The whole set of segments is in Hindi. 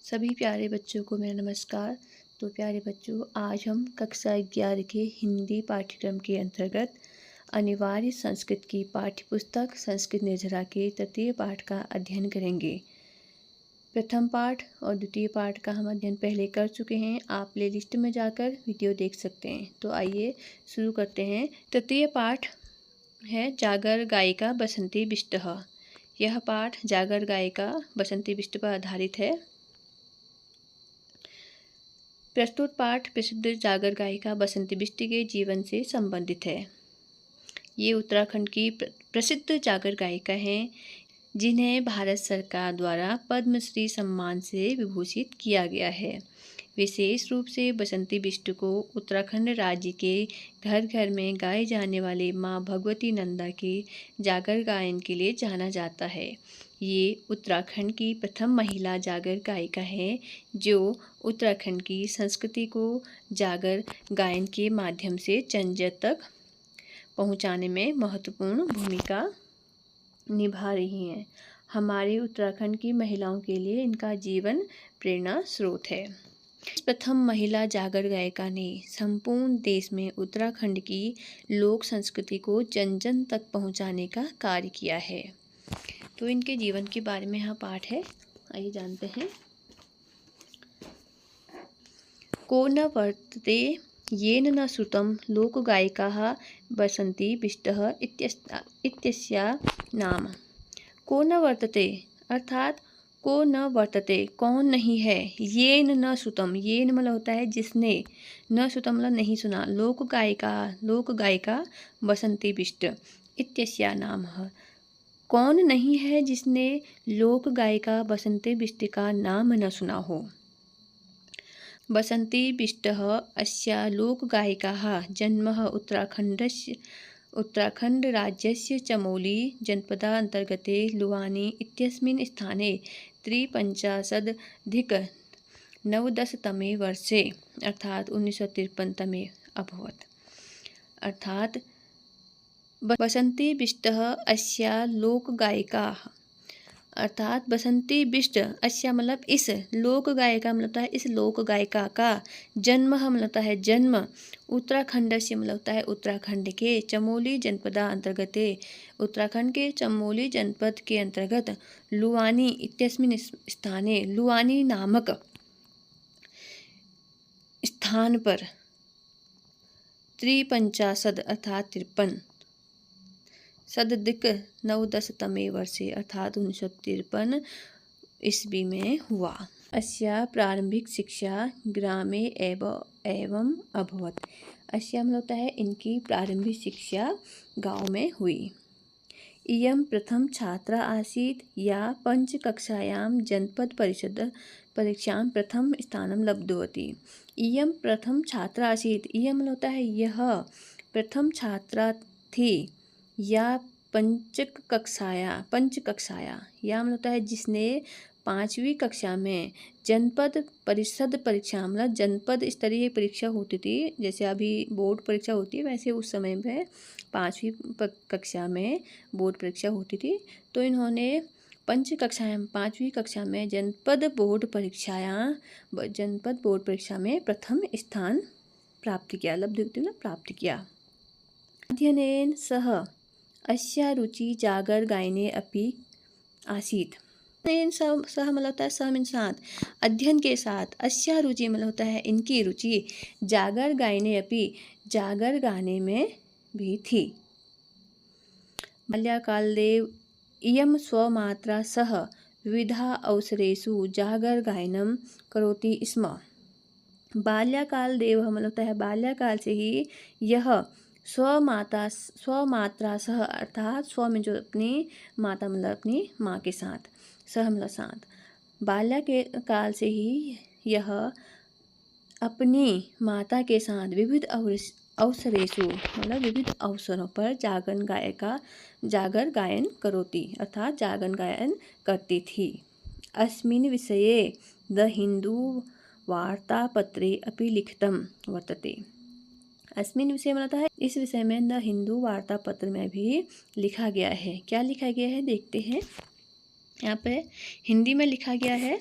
सभी प्यारे बच्चों को मेरा नमस्कार। तो प्यारे बच्चों, आज हम कक्षा 11 के हिंदी पाठ्यक्रम के अंतर्गत अनिवार्य संस्कृत की पाठ्यपुस्तक संस्कृत निर्झरा के तृतीय पाठ का अध्ययन करेंगे। प्रथम पाठ और द्वितीय पाठ का हम अध्ययन पहले कर चुके हैं। आप प्ले लिस्ट में जाकर वीडियो देख सकते हैं। तो आइए शुरू करते हैं। तृतीय पाठ है जागर गायिका बसंती बिष्टः। यह पाठ जागर गायिका बसंती बिष्ट पर आधारित है। प्रस्तुत पाठ प्रसिद्ध जागर गायिका बसंती बिष्ट के जीवन से संबंधित है। ये उत्तराखंड की प्रसिद्ध जागर गायिका हैं, जिन्हें भारत सरकार द्वारा पद्मश्री सम्मान से विभूषित किया गया है। विशेष रूप से बसंती बिष्ट को उत्तराखंड राज्य के घर घर में गाए जाने वाले माँ भगवती नंदा के जागर गायन के लिए जाना जाता है। ये उत्तराखंड की प्रथम महिला जागर गायिका हैं, जो उत्तराखंड की संस्कृति को जागर गायन के माध्यम से जन जन तक पहुँचाने में महत्वपूर्ण भूमिका निभा रही हैं। हमारे उत्तराखंड की महिलाओं के लिए इनका जीवन प्रेरणा स्रोत है। इस प्रथम महिला जागर गायिका ने संपूर्ण देश में उत्तराखंड की लोक संस्कृति को जन जन तक पहुंचाने का कार्य किया है। तो इनके जीवन के बारे में यहाँ पाठ है, आइए जानते हैं। को न वर्तते येन न श्रुतं लोकगायिकाः बसंती बिष्टः इत्यस्या नाम। को न वर्तते अर्थात को न वर्तते कौन नहीं है, येन न श्रुतम, येन मतलब होता है जिसने, न श्रुतम मतलब नहीं सुना, लोक गायिका बसंती बिष्ट इत्यस्या नाम। कौन नहीं है जिसने लोक गायिका बसंती बिष्ट का नाम न सुना हो। बसंती बिष्टः अस्या लोकगायिकाः जन्मः उत्तराखण्ड राज्यस्य चमोली जनपदान्तर्गते लुवानी इत्यस्मिन् स्थाने 53-19 वर्षे अर्थात 1953 तमे अभवत्। अर्थात बसंती बिष्टः अस्या लोकगायिकाः अर्थात बसंती बिष्ट अस्या मतलब इस, लोक गायिका मतलब है इस लोक गायिका का, जन्म मतलब है जन्म, उत्तराखंड से मतलब है उत्तराखंड के, चमोली जनपदा अंतर्गते उत्तराखंड के चमोली जनपद के अंतर्गत, लुवानी इत्यस्मिन् स्थाने लुवानी नामक स्थान पर 53 अर्थात 53 सदधिक 19 तमे वर्षे अर्थात 1953 ईस्वी में हुआ। अस्या प्रारंभिक शिक्षा ग्रामे एवं अभवत। अस्या मतलब होता है इनकी प्रारंभिक शिक्षा गांव में हुई। इयं प्रथम छात्रा आसीत् या पंचकक्षायां जनपद परिषद परीक्षां प्रथम स्थानं लब्धवती। इयं प्रथम छात्रा आसीत्, इयं मतलब होता है यह प्रथम छात्रा थी, या पंचकक्षाया या मतलब होता है जिसने 5वीं कक्षा में जनपद परिषद परीक्षा मतलब जनपद स्तरीय परीक्षा होती थी, जैसे अभी बोर्ड परीक्षा होती है वैसे उस समय में 5वीं कक्षा में बोर्ड परीक्षा होती थी। तो इन्होंने 5वीं कक्षा में जनपद बोर्ड परीक्षा में प्रथम स्थान प्राप्त किया, प्राप्त किया। अध्ययनेन सह अस्या रुचि जागर गायने अपि आसीत्। सह मतलब होता है सह मीन साथ, अध्ययन के साथ, अस्या रुचि मतलब होता है इनकी रुचि, जागर गायने अपि जागर गाने में भी थी। बाल्यकालदेव इयं स्वमात्रा सह विविधा अवसरेषु जागर गायनं करोति स्म। बाल्यकाल देव मतलब होता है बाल्यकाल से ही यह स्वमात्रा सह अर्थात स्व में जो अपनी माता मतलब अपनी माँ के साथ, सह मतलब साथ, बाल्य के काल से ही यह अपनी माता के साथ विविध अवसरेषु मतलब विविध अवसरों पर जागर गायन करोति अर्थात जागर गायन करती थी। अस्मिन् विषये द हिंदू वार्तापत्रे अपि लिखितं वर्तते। अस्मिन् विषय में है इस विषय में द हिंदू वार्तापत्र में भी लिखा गया है। क्या लिखा गया है देखते हैं। यहाँ पे हिंदी में लिखा गया है।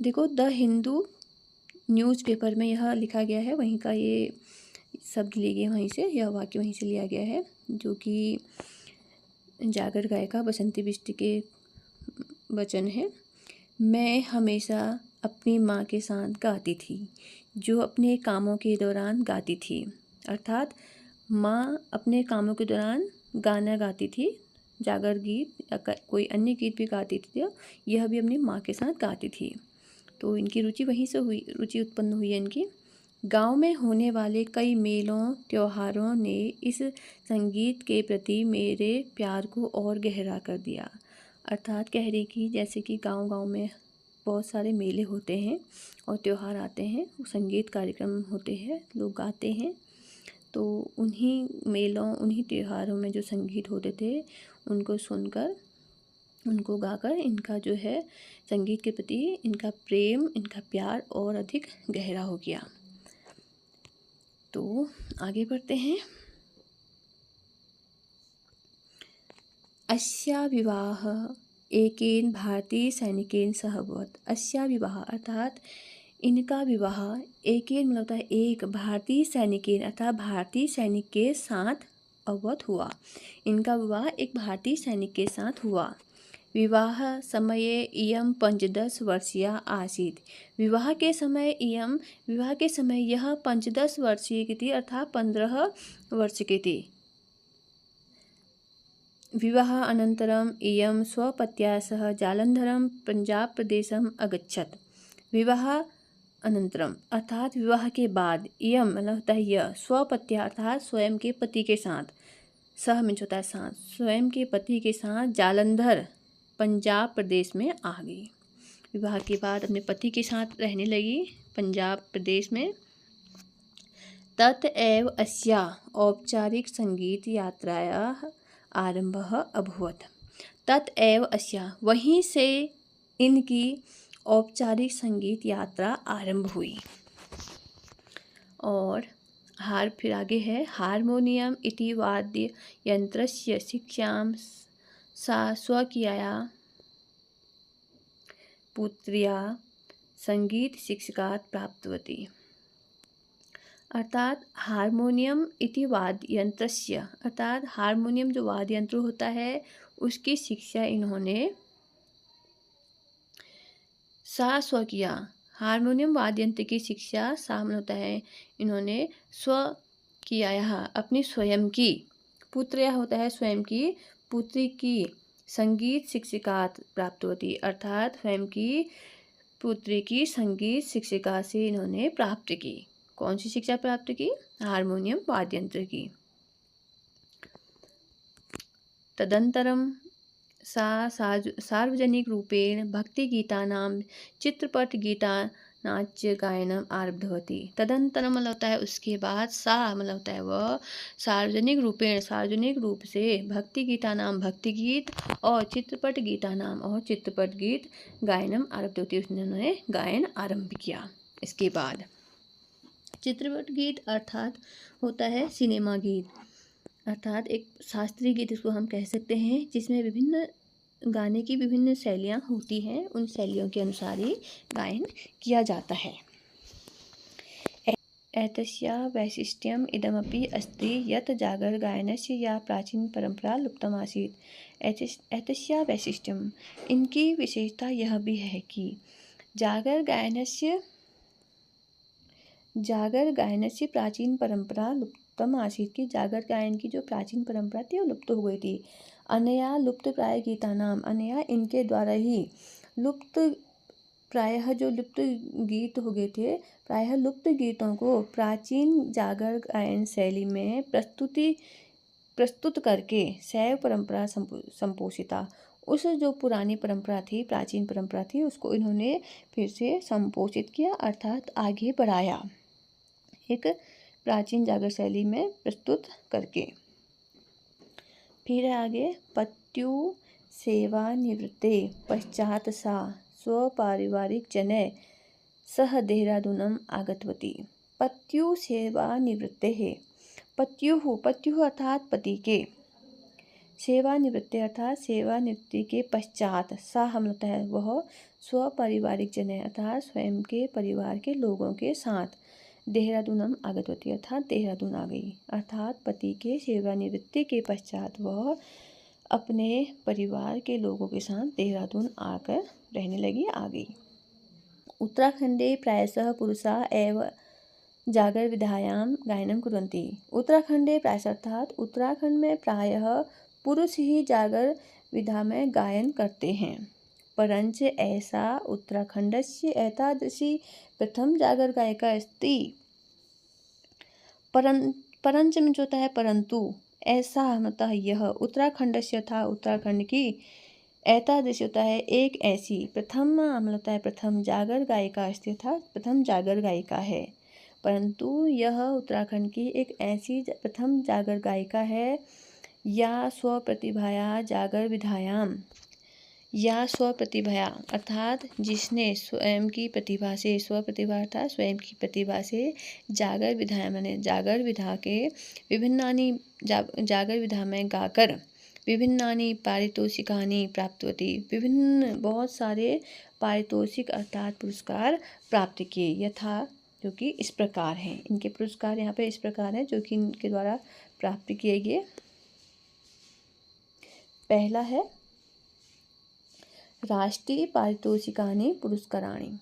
देखो, द हिंदू न्यूज़पेपर में यह लिखा गया है, वहीं का ये शब्द लिए गए वहीं से, यह वाक्य वहीं से लिया गया है, जो कि जागर गायिका बसंती बिष्ट के वचन है। मैं हमेशा अपनी माँ के साथ गाती थी, जो अपने कामों के दौरान गाती थी। अर्थात माँ अपने कामों के दौरान गाना गाती थी, जागर गीत या कोई अन्य गीत भी गाती थी, तो यह भी अपनी माँ के साथ गाती थी। तो इनकी रुचि वहीं से हुई, रुचि उत्पन्न हुई है इनकी। गांव में होने वाले कई मेलों त्योहारों ने इस संगीत के प्रति मेरे प्यार को और गहरा कर दिया। अर्थात कह रही कि जैसे कि गांव-गांव में बहुत सारे मेले होते हैं और त्योहार आते हैं, संगीत कार्यक्रम होते हैं, लोग गाते हैं, तो उन्हीं मेलों उन्हीं त्योहारों में जो संगीत होते थे, उनको सुनकर, उनको गाकर इनका जो है संगीत के प्रति इनका प्रेम, इनका प्यार और अधिक गहरा हो गया। तो आगे बढ़ते हैं। अस्या विवाह एकेन भारतीय सैनिकेन सह अभवत। अस्या विवाह अर्थात इनका विवाह एकेन मतलब होता है एक, भारतीय सैनिकेन अर्थात भारतीय सैनिक के साथ अभवत हुआ। इनका विवाह एक भारतीय सैनिक के साथ हुआ। विवाह समये इयं 15 वर्षीया आसीत्। विवाह के समय यह 15 वर्षीय की थी, अर्थात 15 वर्ष की थी। विवाह अनन्तरम् इयं स्वपत्या सह जालन्धरं पंजाब प्रदेशम् अगच्छत्। विवाह अनन्तरम अर्थात विवाह के बाद, इयं मतलब होता है यह, स्वपत्या अर्थात स्वयं के पति के साथ, सह मीन्स होता है साथ, स्वयं के पति के साथ जालंधर पंजाब प्रदेश में आ गई। विवाह के बाद अपने पति के साथ रहने लगी पंजाब प्रदेश में। ततएव अस्याः औपचारिक संगीत यात्रायाः आरंभः अभवत्। ततएव अस्याः वहीं से इनकी औपचारिक संगीत यात्रा आरंभ हुई। और फिर आगे है, हारमोनियम इति वाद्य यंत्रस्य शिक्षां सा स्वकीया पुत्र्या संगीत शिक्षकात् प्राप्तवती। अर्थात हारमोनियम इति वाद्य यंत्रस्य अर्थात हारमोनियम जो वाद्य यंत्र होता है, उसकी शिक्षा इन्होंने सा स्व किया। हारमोनियम वाद्य यंत्र की शिक्षा सामने होता है इन्होंने स्व किया, यहाँ अपनी स्वयं की, पुत्र यह होता है स्वयं की, पुत्री की संगीत शिक्षिका प्राप्त होती, अर्थात स्वयं की पुत्री की संगीत शिक्षिका से इन्होंने प्राप्त की। कौन सी शिक्षा प्राप्त की? हारमोनियम वाद्य यंत्र की। तदंतरम सा सार्वजनिक रूपेण भक्तिगीतानां चित्रपटगीतानाच्च गायनम् आरब्धवती। तदंतरम मतलब होता है उसके बाद, सा मतलब होता है वह, सार्वजनिक रूपेण सार्वजनिक रूप से, भक्तिगीतानां भक्तिगीत और चित्रपटगीतानां और चित्रपटगीत गायनम् आरब्धवती, उन्होंने गायन आरंभ किया। इसके बाद चित्रपट गीत अर्थात होता है सिनेमा गीत, अर्थात एक शास्त्रीय गीत इसको हम कह सकते हैं, जिसमें विभिन्न गाने की विभिन्न शैलियाँ होती हैं, उन शैलियों के अनुसार ही गायन किया जाता है। एतस्याः वैशिष्ट्यम् इदमपि अस्ति यत् जागरगायनस्य या प्राचीन परंपरा लुप्तमासीत्। एतस्याः वैशिष्ट्यम्, इनकी विशेषता यह भी है कि जागर गायनस्य प्राचीन परंपरा लुप्तम आसीत्, की जागर गायन की जो प्राचीन परंपरा थी वो लुप्त हो गई थी। अनया लुप्त प्राय गीतानाम, अनया इनके द्वारा ही लुप्त प्रायः जो लुप्त गीत हो गए थे, प्रायः लुप्त गीतों को प्राचीन जागर गायन शैली में प्रस्तुत करके शैव परंपरा संपोषिता, उस जो पुरानी परंपरा थी, प्राचीन परंपरा थी, उसको इन्होंने फिर से संपोषित किया, अर्थात आगे बढ़ाया एक प्राचीन जागर शैली में प्रस्तुत करके। फिर आगे, पत्यु सेवानिवृत्ते पश्चात सा स्वपारिवारिक जनै सह देहरादूनम आगतवती। पत्यु सेवानिवृत्ते है, पत्युः अर्थात पति के, सेवानिवृत्ति अर्थात सेवानिवृत्ति के पश्चात सा हम होता है वह स्वपारिवारिक जन है अर्थात स्वयं के परिवार के लोगों के साथ देहरादूनम आगतवती अर्थात देहरादून आ गई। अर्थात पति के सेवानिवृत्ति के पश्चात वह अपने परिवार के लोगों के साथ देहरादून आकर रहने लगी, आ गई। उत्तराखंडे प्रायशः पुरुषाः एव जागर विधायां गायनं कुर्वन्ति। उत्तराखंडे प्रायशः अर्थात उत्तराखंड में प्रायः पुरुष ही जागर विधा में गायन करते हैं। परंच ऐसा उत्तराखंडस्य एतादृशी प्रथम जागर गायिका अस्ति। परंच में जो होता है परंतु, ऐसा होता है यह, उत्तराखंडस्य था उत्तराखंड की, एतादृशी होता है एक ऐसी, प्रथम होता है प्रथम जागर गायिका अस्ति था प्रथम जागर गायिका है। परंतु यह उत्तराखंड की एक ऐसी प्रथम जागर गायिका है या स्वप्रतिभाया जागर विधायाम, या स्वप्रतिभया अर्थात जिसने स्वयं की प्रतिभा से, स्वप्रतिभा अर्थात स्वयं की प्रतिभा से जागर विधा माने जागर विधा के विभिन्नानि जागर विधा में गाकर विभिन्नानि पारितोषिकानि प्राप्तवती, विभिन्न बहुत सारे पारितोषिक अर्थात पुरस्कार प्राप्त किए। यथा जो कि इस प्रकार हैं, इनके पुरस्कार यहाँ पे इस प्रकार हैं जो कि इनके द्वारा प्राप्त किए गए। पहला है राष्ट्रीय पारितोषिकानि पुरस्काराणि।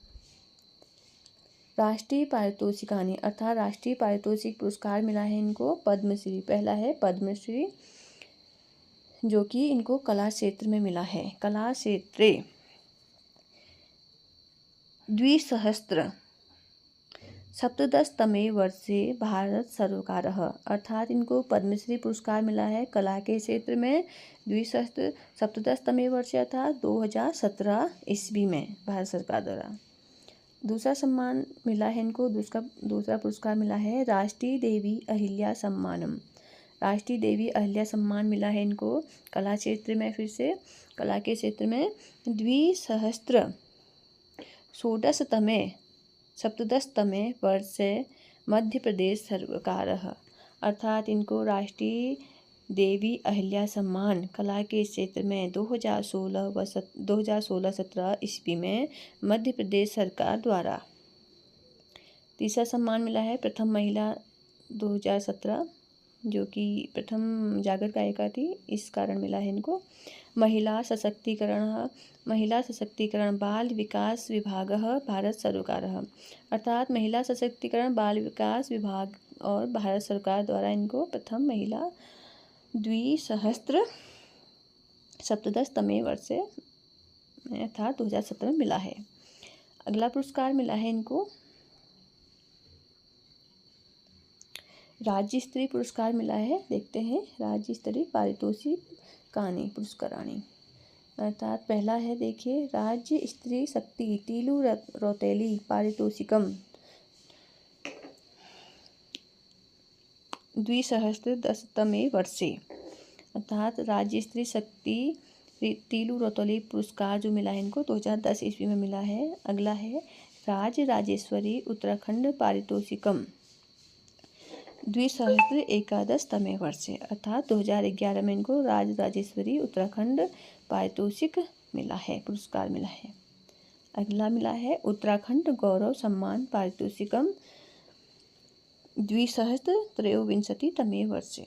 राष्ट्रीय पारितोषिकानि अर्थात राष्ट्रीय पारितोषिक पुरस्कार मिला है इनको पद्मश्री। पहला है पद्मश्री जो कि इनको कला क्षेत्र में मिला है। कला क्षेत्रे 2017तमे वर्षे भारत सरकारः अर्थात इनको पद्मश्री पुरस्कार मिला है कला के क्षेत्र में 2017तमे वर्षे अर्थात 2017 ईस्वी में भारत सरकार द्वारा। दूसरा सम्मान मिला है इनको, दूसरा पुरस्कार मिला है राष्ट्रीय देवी अहिल्या सम्मानम। राष्ट्रीय देवी अहिल्या सम्मान मिला है इनको कला क्षेत्र में, फिर से कला के क्षेत्र में 2017तमे वर्षे मध्य प्रदेश सरकारः अर्थात इनको राष्ट्रीय देवी अहिल्या सम्मान कला के क्षेत्र में 2016-17 ईस्वी में मध्य प्रदेश सरकार द्वारा। तीसरा सम्मान मिला है प्रथम महिला 2017 जो कि प्रथम जागर गायिका थी, इस कारण मिला है इनको। महिला सशक्तिकरण बाल विकास विभागः भारत सरकारः अर्थात महिला सशक्तिकरण बाल विकास विभाग और भारत सरकार द्वारा इनको प्रथम महिला 2017तमे वर्षे अर्थात 2017 में मिला है। अगला पुरस्कार मिला है इनको राज्य स्तरीय पुरस्कार मिला है। देखते हैं राज्य स्तरीय पारितोषिकानि पुरस्काराणि अर्थात पहला है देखिए राज्य स्तरीय शक्ति तीलू रौतेली पारितोषिकम 2010तमे वर्षे अर्थात राज्य स्तरीय शक्ति तीलू रौतेली पुरस्कार जो मिला है इनको 2010 ईस्वी में मिला है। अगला है राज्य राजेश्वरी उत्तराखंड पारितोषिकम 2011तमे वर्षे अर्थात 2011 में इनको राज राजेश्वरी उत्तराखंड पारितोषिक मिला है, पुरस्कार मिला है। अगला मिला है उत्तराखंड गौरव सम्मान पारितोषिकम 2023तमे वर्षे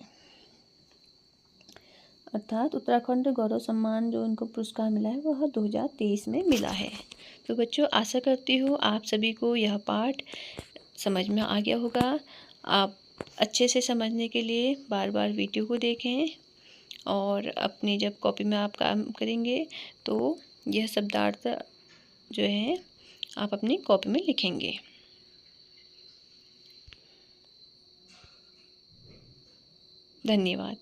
अर्थात उत्तराखंड गौरव सम्मान जो इनको पुरस्कार मिला है वह 2023 में मिला है। तो बच्चों आशा करती हूँ आप सभी को यह पाठ समझ में आ गया होगा। आप अच्छे से समझने के लिए बार बार वीडियो को देखें और अपनी जब कॉपी में आप काम करेंगे तो यह शब्दार्थ जो है आप अपनी कॉपी में लिखेंगे। धन्यवाद।